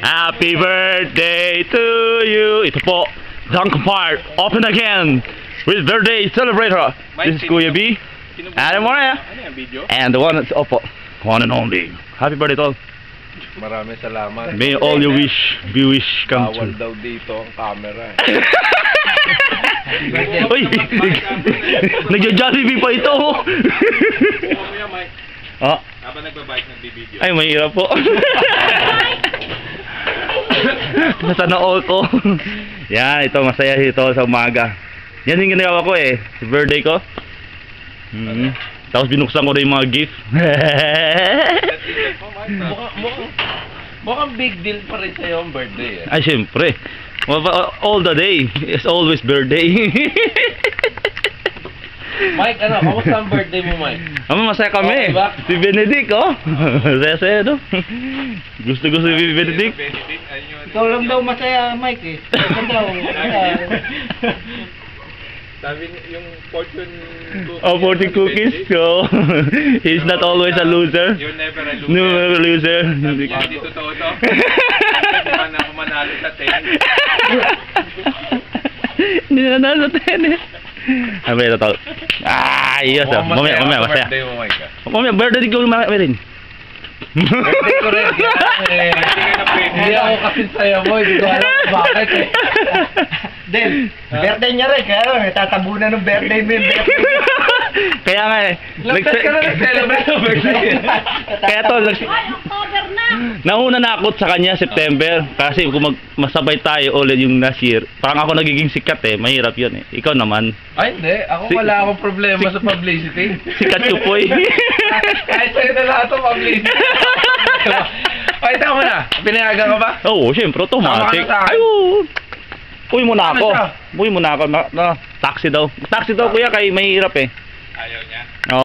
Happy birthday to you. Ito po, Duncan Park, open again with birthday celebrator. This is Kuya B, Adam Moria, and the one that's Opo, one and only. Happy birthday tol. Maraming salamat. May all your wish come Bawal true. daw dito ang camera. Uy, nagja-Jollibee pa ito. Ah, Habang nagbabike, nagbibideo. ay mahirap po. Sana all ko. Yan, ito masaya ito sa umaga. Yan yung ginagawa ko eh, sa birthday ko. Tapos binuksan ko na yung mga gift. Mukhang big deal pa rin sa'yo ang birthday eh. Ay, syempre. All the day. It's always birthday. Mike, kamusta ang birthday mo, Mike? Masaya kami. Okay ba? Si Benedict, oh. Masaya-saya, no? Gusto-gusto si Benedict. Ikaw lang daw masaya, Mike eh. Ikaw daw. Sabi yung fortune cookies. Oh, 40 cookies. So, he's not always a loser. You're never a loser. No loser. Hindi totoo to. Hindi man ako manalo sa tennis. Hindi na nanalo sa tennis. Ano ba ito? Yes. Mamaya, masaya. Birthday mo, Mike. Mamaya, birthday ko rin. Birthday ko rin. Hindi ako kasi saya mo. Hindi ko alam bakit eh. Del, birthday niya rin. Kaya lang, tatabunan ng birthday mo yung birthday. Kaya nga eh. Lapit ka na nag-celebrate ng birthday. Kaya to, October na! nauna na ako sa kanya September. Kasi kung masabay tayo ulit yung last year, parang ako nagiging sikat eh. Mahirap yun eh. Ikaw naman. Ay, hindi. Ako wala akong problema sa publicity. Sikat chupoy. Kahit sa'yo na lahat ang publicity. Ay, tama mo na. Pinayagan ka ba? Oo, syempre, automatic. Tama ka na sa akin. Ay, oo. Uwi muna Ano ako. siya? Uwi muna ako. Taxi daw. Taxi daw kuya kay mahirap eh. Ayaw niya. Oo.